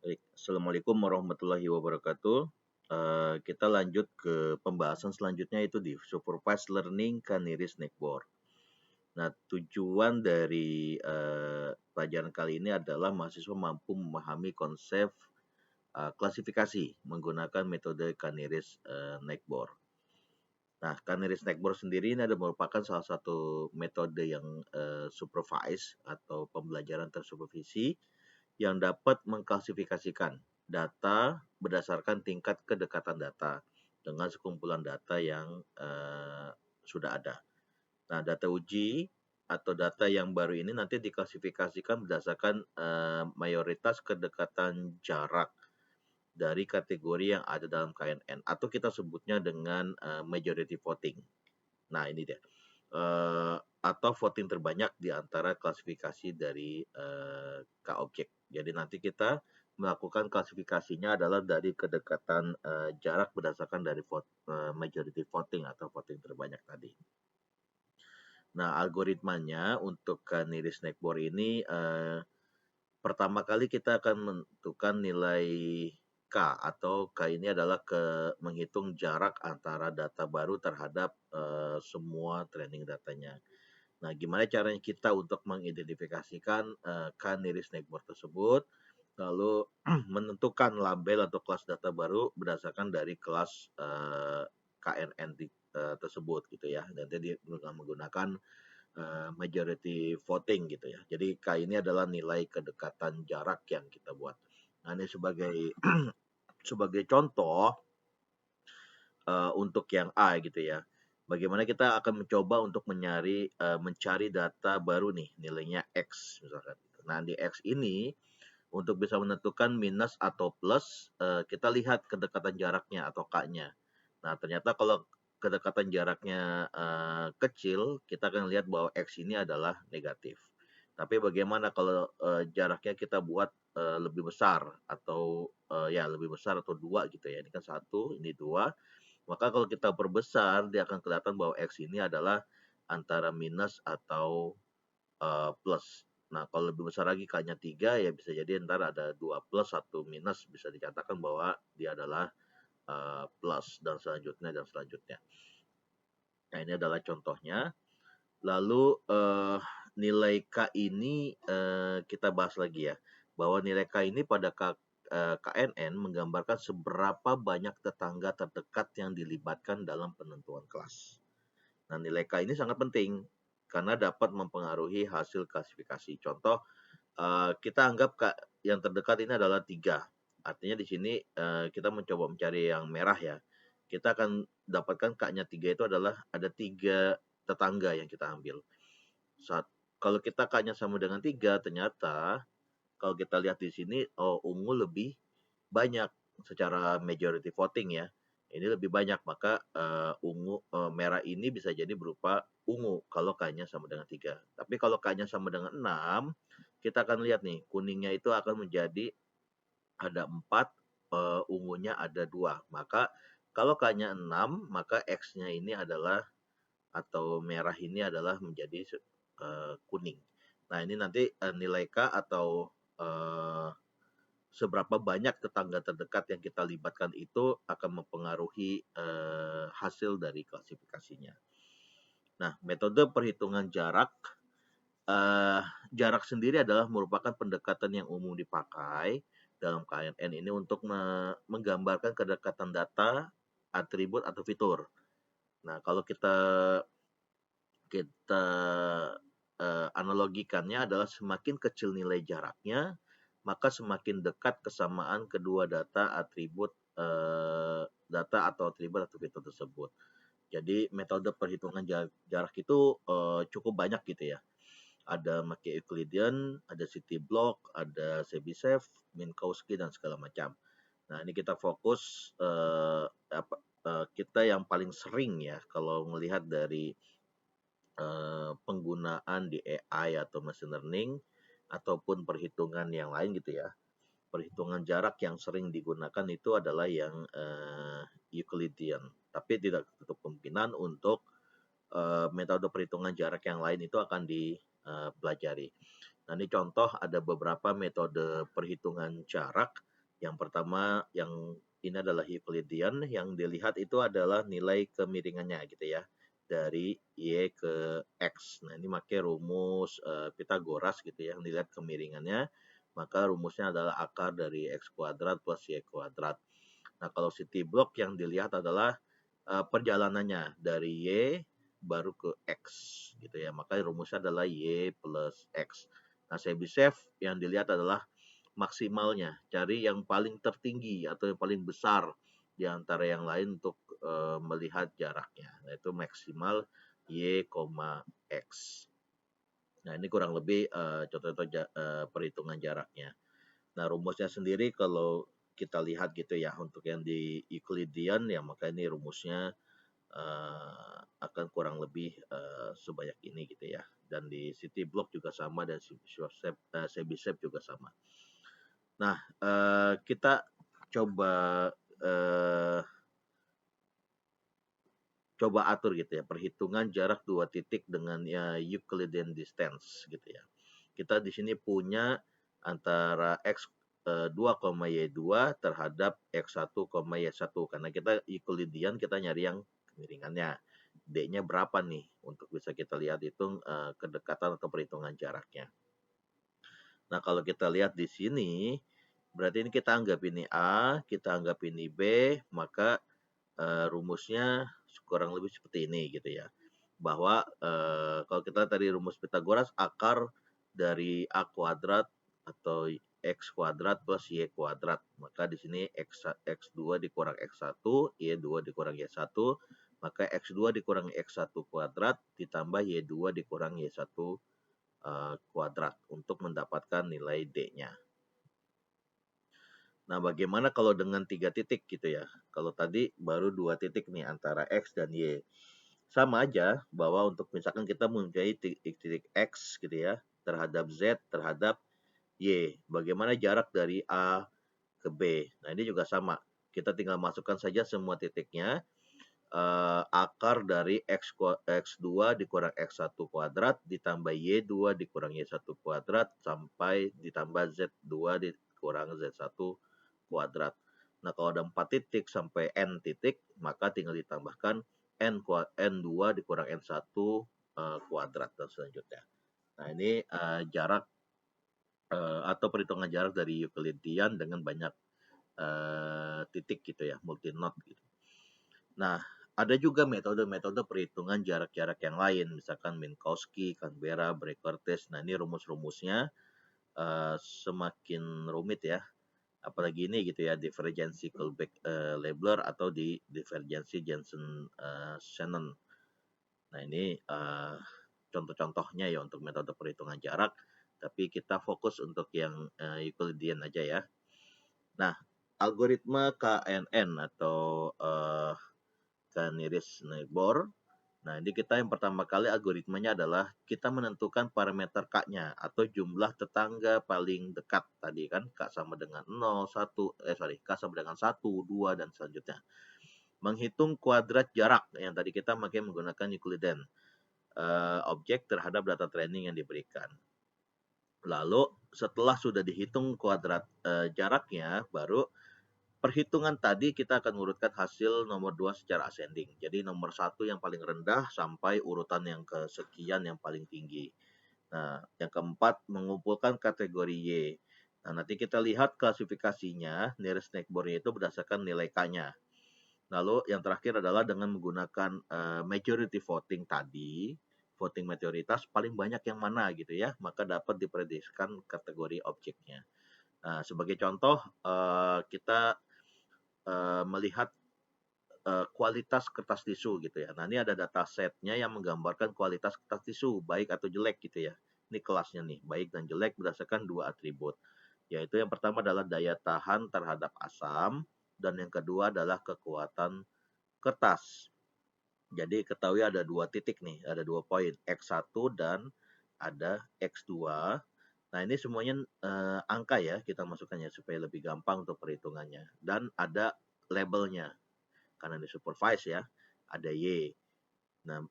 Baik, Assalamualaikum warahmatullahi wabarakatuh. Kita lanjut ke pembahasan selanjutnya itu di Supervised Learning Canary Snackboard. Nah, tujuan dari pelajaran kali ini adalah mahasiswa mampu memahami konsep klasifikasi menggunakan metode Canary Snackboard. Nah, Canary Snackboard sendiri ini merupakan salah satu metode yang supervise atau pembelajaran tersupervisi yang dapat mengklasifikasikan data berdasarkan tingkat kedekatan data dengan sekumpulan data yang sudah ada. Nah, data uji atau data yang baru ini nanti diklasifikasikan berdasarkan mayoritas kedekatan jarak dari kategori yang ada dalam KNN atau kita sebutnya dengan majority voting. Nah, ini dia. Atau voting terbanyak di antara klasifikasi dari K objek. Jadi nanti kita melakukan klasifikasinya adalah dari kedekatan jarak berdasarkan dari majority voting atau voting terbanyak tadi. Nah, algoritmanya untuk Canary Snackboard ini pertama kali kita akan menentukan nilai K atau K ini adalah menghitung jarak antara data baru terhadap semua training datanya. Nah, gimana caranya kita untuk mengidentifikasikan Canary Snackboard tersebut, lalu menentukan label atau kelas data baru berdasarkan dari kelas KNN tersebut gitu ya. Dan tadi menggunakan majority voting gitu ya. Jadi K ini adalah nilai kedekatan jarak yang kita buat. Nah, ini sebagai sebagai contoh untuk yang A gitu ya. Bagaimana kita akan mencoba untuk mencari data baru nih, nilainya X misalkan. Nah, di X ini untuk bisa menentukan minus atau plus, kita lihat kedekatan jaraknya atau K-nya. Nah, ternyata kalau kedekatan jaraknya kecil, kita akan lihat bahwa X ini adalah negatif. Tapi bagaimana kalau jaraknya kita buat lebih besar atau ya lebih besar atau 2 gitu ya. Ini kan 1, ini 2. Maka kalau kita perbesar, dia akan kelihatan bahwa X ini adalah antara minus atau plus. Nah, kalau lebih besar lagi K-nya 3, ya bisa jadi ntar ada 2 plus, 1 minus, bisa dikatakan bahwa dia adalah plus, dan selanjutnya. Nah, ini adalah contohnya. Lalu nilai K ini kita bahas lagi ya, bahwa nilai K ini pada KNN menggambarkan seberapa banyak tetangga terdekat yang dilibatkan dalam penentuan kelas. Nah, nilai K ini sangat penting karena dapat mempengaruhi hasil klasifikasi. Contoh, kita anggap yang terdekat ini adalah 3. Artinya di sini kita mencoba mencari yang merah ya. Kita akan dapatkan K-nya 3 itu adalah ada 3 tetangga yang kita ambil. Kalau kita K-nya sama dengan 3, ternyata kalau kita lihat di sini ungu lebih banyak secara majority voting ya. Ini lebih banyak, maka merah ini bisa jadi berupa ungu kalau K-nya sama dengan 3. Tapi kalau K-nya sama dengan 6, kita akan lihat nih, kuningnya itu akan menjadi ada 4, ungunya ada 2. Maka kalau K-nya 6, maka X-nya ini adalah atau merah ini adalah menjadi kuning. Nah, ini nanti nilai K atau seberapa banyak tetangga terdekat yang kita libatkan itu akan mempengaruhi hasil dari klasifikasinya. Nah, metode perhitungan jarak, jarak sendiri adalah merupakan pendekatan yang umum dipakai dalam KNN ini untuk menggambarkan kedekatan data, atribut atau fitur. Nah, kalau kita analogikannya adalah semakin kecil nilai jaraknya, maka semakin dekat kesamaan kedua data atau atribut atau fitur tersebut. Jadi metode perhitungan jarak itu cukup banyak gitu ya. Ada pakai Euclidean, ada Cityblock, ada Chebyshev, Minkowski, dan segala macam. Nah, ini kita fokus kita yang paling sering ya kalau melihat dari penggunaan di AI atau machine learning ataupun perhitungan yang lain gitu ya. Perhitungan jarak yang sering digunakan itu adalah yang Euclidean. Tapi tidak tertutup kemungkinan untuk metode perhitungan jarak yang lain itu akan dipelajari. Nah, ini contoh ada beberapa metode perhitungan jarak Yang pertama yang ini adalah Euclidean, yang dilihat itu adalah nilai kemiringannya gitu ya, dari Y ke X. Nah ini pakai rumus Pitagoras gitu ya, yang dilihat kemiringannya, maka rumusnya adalah akar dari X kuadrat plus Y kuadrat. Nah kalau city block yang dilihat adalah perjalanannya dari Y baru ke X gitu ya, maka rumusnya adalah Y plus X. Nah Chebyshev yang dilihat adalah maksimalnya, cari yang paling tertinggi atau yang paling besar di antara yang lain untuk melihat jaraknya. Nah, itu maksimal Y, X. Nah, ini kurang lebih contoh-contoh perhitungan jaraknya. Nah, rumusnya sendiri kalau kita lihat gitu ya, untuk yang di Euclidean ya, maka ini rumusnya akan kurang lebih sebanyak ini gitu ya. Dan di City Block juga sama, dan Chebyshev juga sama. Nah, kita coba atur gitu ya, perhitungan jarak dua titik dengan Euclidean distance gitu ya. Kita di sini punya antara X 2, Y2 terhadap X1, Y1, karena kita Euclidean, kita nyari yang kemiringannya. D-nya berapa nih untuk bisa kita lihat hitung kedekatan atau perhitungan jaraknya. Nah, kalau kita lihat di sini, berarti ini kita anggap ini A, kita anggap ini B, maka rumusnya kurang lebih seperti ini gitu ya. Bahwa kalau kita tadi rumus Pitagoras, akar dari A kuadrat atau X kuadrat plus Y kuadrat. Maka di sini X2 dikurang X1, Y2 dikurang Y1, maka X2 dikurang X1 kuadrat ditambah Y2 dikurang Y1 kuadrat untuk mendapatkan nilai D-nya. Nah, bagaimana kalau dengan 3 titik gitu ya? Kalau tadi baru 2 titik nih antara X dan Y. Sama aja bahwa untuk misalkan kita mempunyai titik X gitu ya, terhadap Z, terhadap Y. Bagaimana jarak dari A ke B? Nah, ini juga sama. Kita tinggal masukkan saja semua titiknya. Akar dari X2 dikurang X1 kuadrat ditambah Y2 dikurang Y1 kuadrat sampai ditambah Z2 dikurang Z1 kuadrat. Nah, kalau ada 4 titik sampai N titik, maka tinggal ditambahkan N2 dikurang N1 kuadrat dan selanjutnya. Nah, ini jarak atau perhitungan jarak dari Euclidean dengan banyak titik gitu ya, multi node gitu. Nah, ada juga metode-metode perhitungan jarak-jarak yang lain, misalkan Minkowski, Canberra, Bragg-Curtis. Nah, ini rumus-rumusnya semakin rumit ya. Apalagi ini gitu ya, divergensi Kullback-Leibler atau di divergensi Jensen-Shannon. Nah, ini contoh-contohnya ya untuk metode perhitungan jarak, tapi kita fokus untuk yang Euclidean aja ya. Nah, algoritma KNN atau Kaniris-Neighbor. Nah, ini kita yang pertama kali algoritmanya adalah kita menentukan parameter K-nya atau jumlah tetangga paling dekat tadi kan, K sama dengan 0, 1, K sama dengan 1, 2, dan selanjutnya. Menghitung kuadrat jarak yang tadi kita menggunakan Euclidean objek terhadap data training yang diberikan. Lalu setelah sudah dihitung kuadrat jaraknya, baru perhitungan tadi kita akan urutkan hasil nomor 2 secara ascending. Jadi nomor 1 yang paling rendah sampai urutan yang kesekian yang paling tinggi. Nah, yang keempat mengumpulkan kategori Y. Nah, nanti kita lihat klasifikasinya, nearest neighbor-nya itu berdasarkan nilai K-nya. Lalu yang terakhir adalah dengan menggunakan majority voting tadi, voting mayoritas paling banyak yang mana gitu ya, maka dapat diprediksikan kategori objeknya. Nah, sebagai contoh kita melihat kualitas kertas tisu gitu ya. Nah, ini ada data setnya yang menggambarkan kualitas kertas tisu, baik atau jelek gitu ya. Ini kelasnya nih, baik dan jelek berdasarkan 2 atribut. Yaitu yang pertama adalah daya tahan terhadap asam, dan yang kedua adalah kekuatan kertas. Jadi ketahui ada 2 titik nih, ada 2 poin, X1 dan ada X2. Nah, ini semuanya angka ya, kita masukkannya supaya lebih gampang untuk perhitungannya. Dan ada labelnya, karena di supervise ya, ada Y. Nah,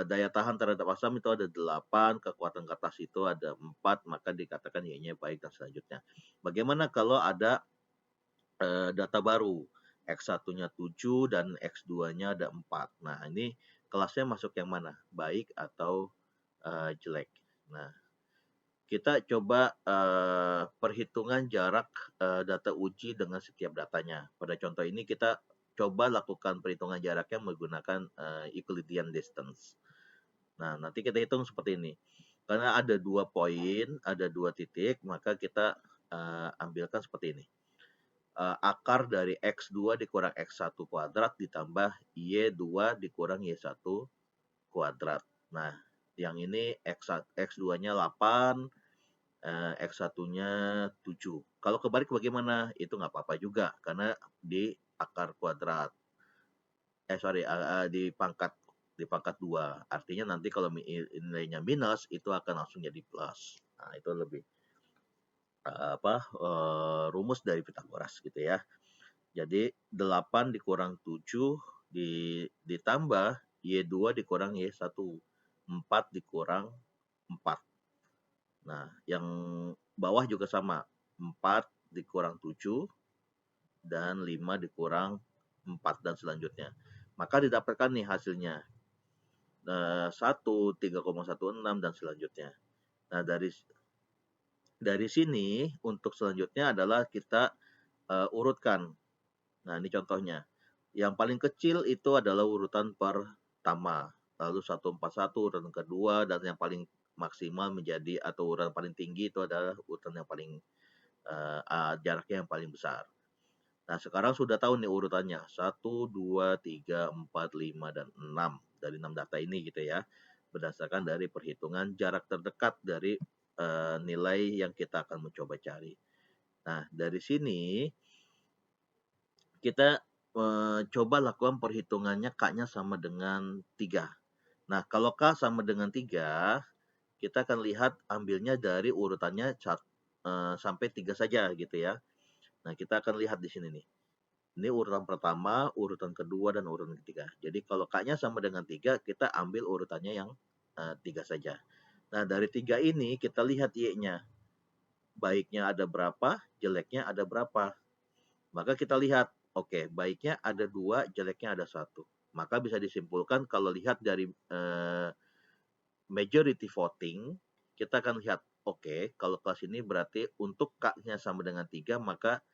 daya tahan terhadap asam itu ada 8, kekuatan kertas itu ada 4, maka dikatakan Y-nya baik dan selanjutnya. Bagaimana kalau ada data baru, X1-nya 7 dan X2-nya ada 4. Nah, ini kelasnya masuk yang mana? Baik atau jelek. Nah, kita coba perhitungan jarak data uji dengan setiap datanya. Pada contoh ini kita coba lakukan perhitungan jaraknya menggunakan Euclidean distance. Nah, nanti kita hitung seperti ini. Karena ada 2 poin, ada 2 titik, maka kita ambilkan seperti ini. Akar dari X2 dikurang X1 kuadrat ditambah Y2 dikurang Y1 kuadrat. Nah, yang ini X2-nya 8, X1-nya 7. Kalau kebalik bagaimana? Itu nggak apa-apa juga, karena di akar kuadrat. Di pangkat 2. Artinya nanti kalau nilainya minus, itu akan langsung jadi plus. Nah, itu lebih rumus dari Pythagoras gitu ya. Jadi 8 dikurang 7 ditambah Y2 dikurang Y1. 4 dikurang 4. Nah, yang bawah juga sama. 4 dikurang 7 dan 5 dikurang 4 dan selanjutnya. Maka didapatkan nih hasilnya. 1, 3,16 dan selanjutnya. Nah, dari sini untuk selanjutnya adalah kita urutkan. Nah, ini contohnya. Yang paling kecil itu adalah urutan pertama, lalu 141 urutan kedua, dan yang paling maksimal menjadi atau urutan paling tinggi itu adalah urutan yang paling jaraknya yang paling besar. Nah, sekarang sudah tahu nih urutannya. 1, 2, 3, 4, 5, dan 6. Dari 6 data ini gitu ya. Berdasarkan dari perhitungan jarak terdekat dari nilai yang kita akan mencoba cari. Nah, dari sini kita coba lakukan perhitungannya K-nya sama dengan 3. Nah, kalau K sama dengan 3, kita akan lihat ambilnya dari urutannya sampai 3 saja gitu ya. Nah, kita akan lihat di sini nih. Ini urutan pertama, urutan kedua, dan urutan ketiga. Jadi kalau K-nya sama dengan 3, kita ambil urutannya yang 3 saja. Nah, dari 3 ini kita lihat Y-nya. Baiknya ada berapa, jeleknya ada berapa. Maka kita lihat, oke, baiknya ada 2, jeleknya ada 1. Maka bisa disimpulkan kalau lihat dari majority voting, kita akan lihat, oke, kalau kelas ini berarti untuk K-nya sama dengan 3, maka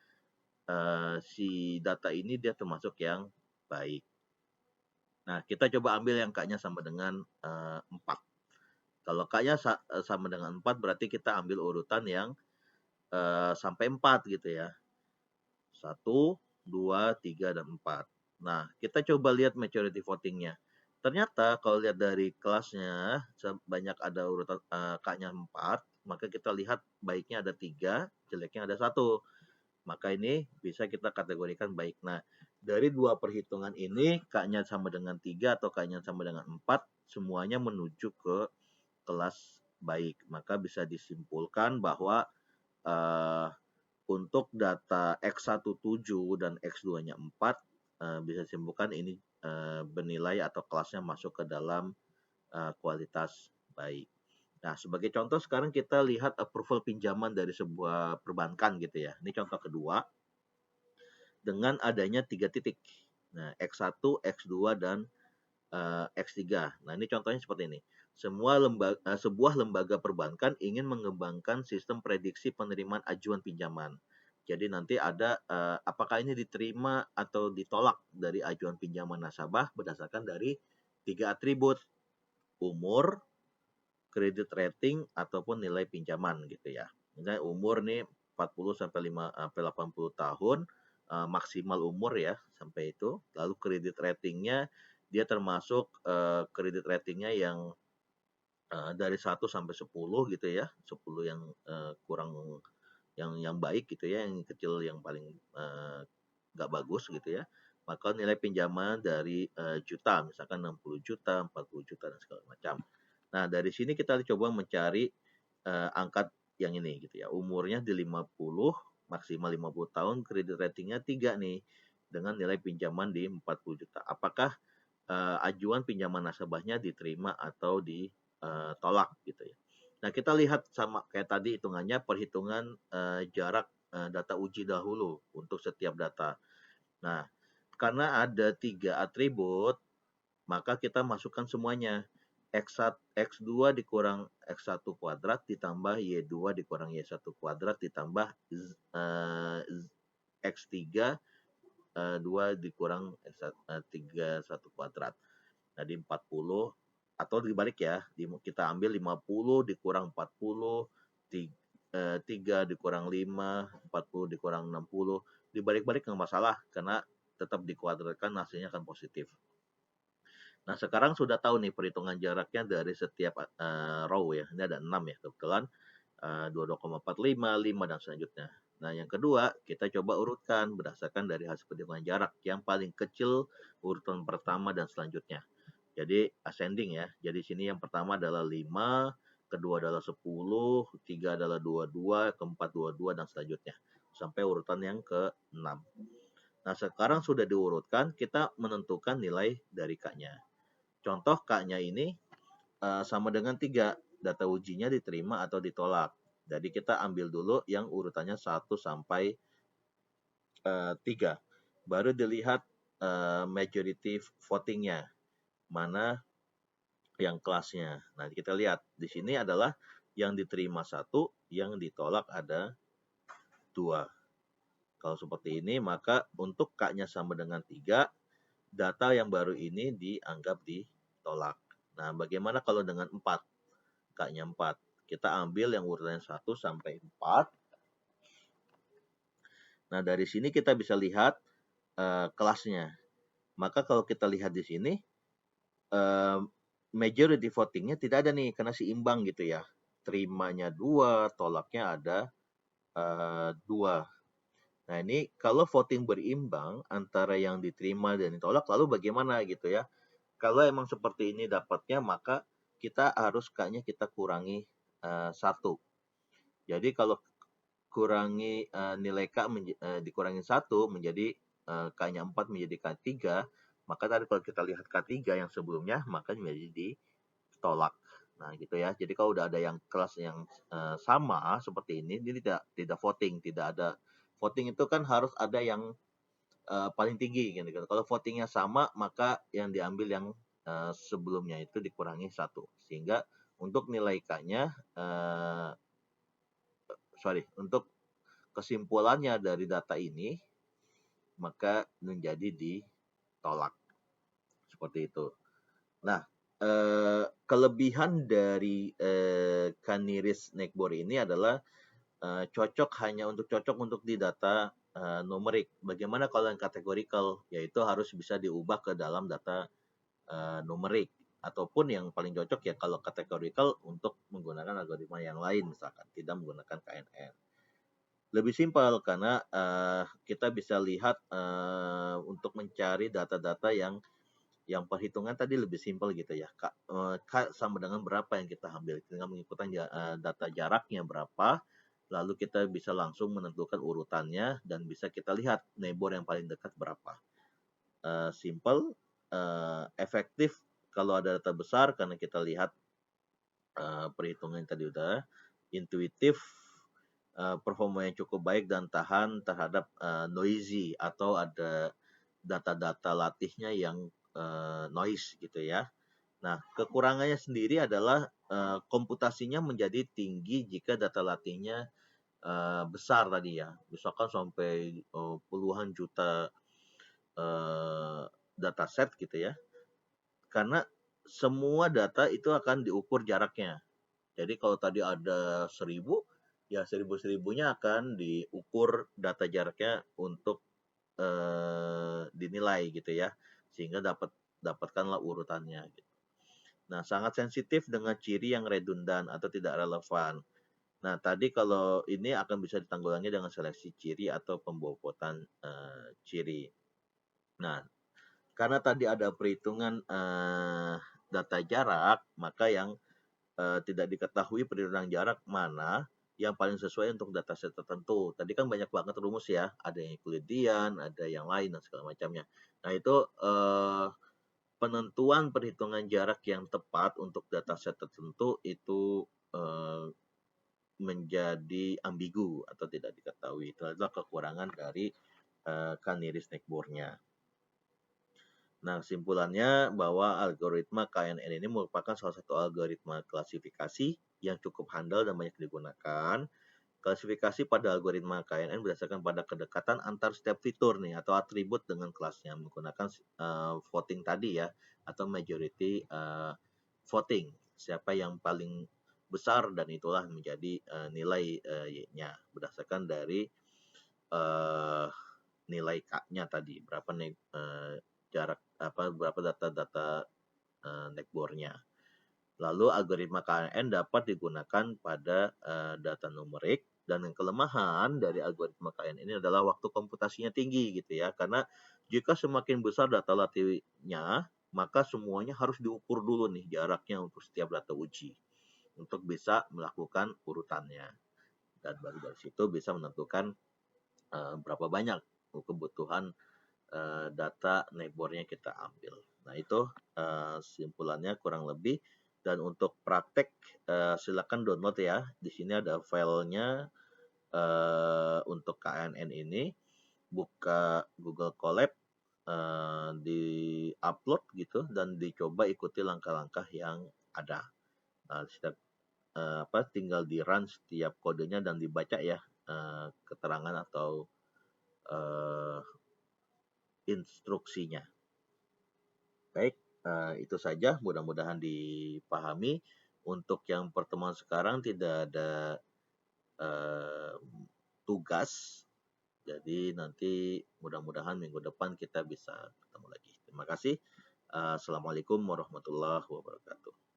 si data ini dia termasuk yang baik. Nah, kita coba ambil yang K-nya sama dengan 4. Kalau K-nya sama dengan 4, berarti kita ambil urutan yang sampai 4 gitu ya. 1, 2, 3, dan 4. Nah, kita coba lihat majority voting-nya. Ternyata kalau lihat dari kelasnya, banyak ada urutan K-nya 4, maka kita lihat baiknya ada 3, jeleknya ada 1. Maka ini bisa kita kategorikan baik. Nah, dari 2 perhitungan ini, K-nya sama dengan 3 atau K-nya sama dengan 4, semuanya menuju ke kelas baik. Maka bisa disimpulkan bahwa untuk data X1 7 dan X2-nya 4, bisa disimpulkan ini bernilai atau kelasnya masuk ke dalam kualitas baik. Nah, sebagai contoh sekarang kita lihat approval pinjaman dari sebuah perbankan gitu ya. Ini contoh kedua. Dengan adanya 3 titik. Nah, X1, X2, dan X3. Nah, ini contohnya seperti ini. Sebuah lembaga perbankan ingin mengembangkan sistem prediksi penerimaan ajuan pinjaman. Jadi nanti ada apakah ini diterima atau ditolak dari ajuan pinjaman nasabah berdasarkan dari 3 atribut: umur, kredit rating, ataupun nilai pinjaman gitu ya. Misalnya umur nih 40 sampai 80 tahun, maksimal umur ya sampai itu. Lalu kredit ratingnya dia termasuk kredit ratingnya yang dari 1 sampai 10 gitu ya. 10 yang kurang yang baik gitu ya, yang kecil yang paling nggak bagus gitu ya. Maka nilai pinjaman dari juta, misalkan 60 juta, 40 juta, dan segala macam. Nah, dari sini kita coba mencari angka yang ini gitu ya. Umurnya di 50, maksimal 50 tahun, kredit ratingnya 3 nih, dengan nilai pinjaman di 40 juta. Apakah ajuan pinjaman nasabahnya diterima atau ditolak gitu ya. Nah, kita lihat sama kayak tadi hitungannya, perhitungan jarak data uji dahulu untuk setiap data. Nah, karena ada 3 atribut, maka kita masukkan semuanya. X2 dikurang X1 kuadrat ditambah Y2 dikurang Y1 kuadrat ditambah X3 2 dikurang 31 kuadrat. Tadi 40, atau dibalik ya, kita ambil 50 dikurang 40, 3 dikurang 5, 40 dikurang 60, dibalik-balik nggak masalah, karena tetap dikuadratkan hasilnya akan positif. Nah, sekarang sudah tahu nih perhitungan jaraknya dari setiap row ya. Ini ada 6 ya, kebetulan 22,45, 5, dan selanjutnya. Nah, yang kedua, kita coba urutkan berdasarkan dari hasil perhitungan jarak. Yang paling kecil urutan pertama dan selanjutnya. Jadi ascending ya. Jadi sini yang pertama adalah 5, kedua adalah 10, ketiga adalah 22, keempat 22, dan selanjutnya. Sampai urutan yang ke-6. Nah, sekarang sudah diurutkan, kita menentukan nilai dari K-nya. Contoh K-nya ini sama dengan 3. Data ujinya diterima atau ditolak. Jadi kita ambil dulu yang urutannya 1 sampai 3. Baru dilihat majority voting-nya. Mana yang kelasnya. Nah, kita lihat di sini adalah yang diterima 1, yang ditolak ada 2. Kalau seperti ini, maka untuk K-nya sama dengan 3, data yang baru ini dianggap ditolak. Nah, bagaimana kalau dengan 4? K-nya 4. Kita ambil yang urutannya 1 sampai 4. Nah, dari sini kita bisa lihat kelasnya. Maka kalau kita lihat di sini, majority voting-nya tidak ada nih, karena seimbang gitu ya. Terimanya 2, tolaknya ada 2. Nah, ini kalau voting berimbang antara yang diterima dan ditolak, lalu bagaimana gitu ya. Kalau emang seperti ini dapatnya, maka kita harus K-nya kita kurangi 1. Jadi kalau kurangi nilai K dikurangi 1 menjadi K-nya 4 menjadi K3, maka tadi kalau kita lihat K3 yang sebelumnya, maka menjadi ditolak. Nah, gitu ya. Jadi kalau udah ada yang kelas yang sama seperti ini tidak voting, tidak ada voting. Itu kan harus ada yang paling tinggi gitu. Kalau votingnya sama, maka yang diambil yang sebelumnya itu dikurangi 1. Sehingga untuk nilai K-nya untuk kesimpulannya dari data ini, maka menjadi ditolak. Seperti itu. Nah, kelebihan dari Canary Snakeboard ini adalah cocok untuk di data numerik. Bagaimana kalau yang categorical, yaitu harus bisa diubah ke dalam data numerik. Ataupun yang paling cocok ya kalau categorical untuk menggunakan algoritma yang lain, misalkan tidak menggunakan KNN. Lebih simpel karena kita bisa lihat untuk mencari data-data yang perhitungan tadi lebih simpel gitu ya. K sama dengan berapa yang kita ambil. Tinggal mengikuti data jaraknya berapa, lalu kita bisa langsung menentukan urutannya dan bisa kita lihat neighbor yang paling dekat berapa. Simple, efektif kalau ada data besar karena kita lihat perhitungan tadi udah, intuitif, performa yang cukup baik dan tahan terhadap noisy atau ada data-data latihnya yang noise gitu ya. Nah, kekurangannya sendiri adalah komputasinya menjadi tinggi jika data latihnya besar tadi ya. Misalkan sampai puluhan juta dataset gitu ya. Karena semua data itu akan diukur jaraknya. Jadi kalau tadi ada 1000, ya 1000-1000-nya akan diukur data jaraknya untuk dinilai gitu ya. Sehingga dapatkanlah urutannya gitu. Nah, sangat sensitif dengan ciri yang redundan atau tidak relevan. Nah, tadi kalau ini akan bisa ditanggulangi dengan seleksi ciri atau pembobotan ciri. Nah, karena tadi ada perhitungan data jarak, maka yang tidak diketahui perhitungan jarak mana yang paling sesuai untuk dataset tertentu. Tadi kan banyak banget rumus ya, ada yang Euclidean, ada yang lain dan segala macamnya. Nah, itu penentuan perhitungan jarak yang tepat untuk dataset tertentu itu menjadi ambigu atau tidak diketahui. Itu adalah kekurangan dari Canary Snake-Board-nya. Nah, kesimpulannya bahwa algoritma KNN ini merupakan salah satu algoritma klasifikasi yang cukup handal dan banyak digunakan. Klasifikasi pada algoritma KNN berdasarkan pada kedekatan antar setiap fitur nih atau atribut dengan kelasnya menggunakan voting tadi ya atau majority voting. Siapa yang paling besar dan itulah menjadi nilai Y-nya berdasarkan dari nilai K-nya tadi berapa jarak berapa data-data neckbore-nya. Lalu algoritma KNN dapat digunakan pada data numerik dan yang kelemahan dari algoritma KNN ini adalah waktu komputasinya tinggi gitu ya. Karena jika semakin besar data latihnya, maka semuanya harus diukur dulu nih jaraknya untuk setiap data uji untuk bisa melakukan urutannya. Dan baru dari situ bisa menentukan berapa banyak kebutuhan data neckbore-nya kita ambil. Nah, itu simpulannya kurang lebih. Dan untuk praktek silakan download ya. Di sini ada filenya untuk KNN ini. Buka Google Colab, di-upload gitu dan dicoba ikuti langkah-langkah yang ada. Nah, tinggal di-run setiap kodenya dan dibaca ya keterangan atau instruksinya. Baik, itu saja mudah-mudahan dipahami. Untuk yang pertemuan sekarang tidak ada tugas, jadi nanti mudah-mudahan minggu depan kita bisa ketemu lagi. Terima kasih. Assalamualaikum warahmatullahi wabarakatuh.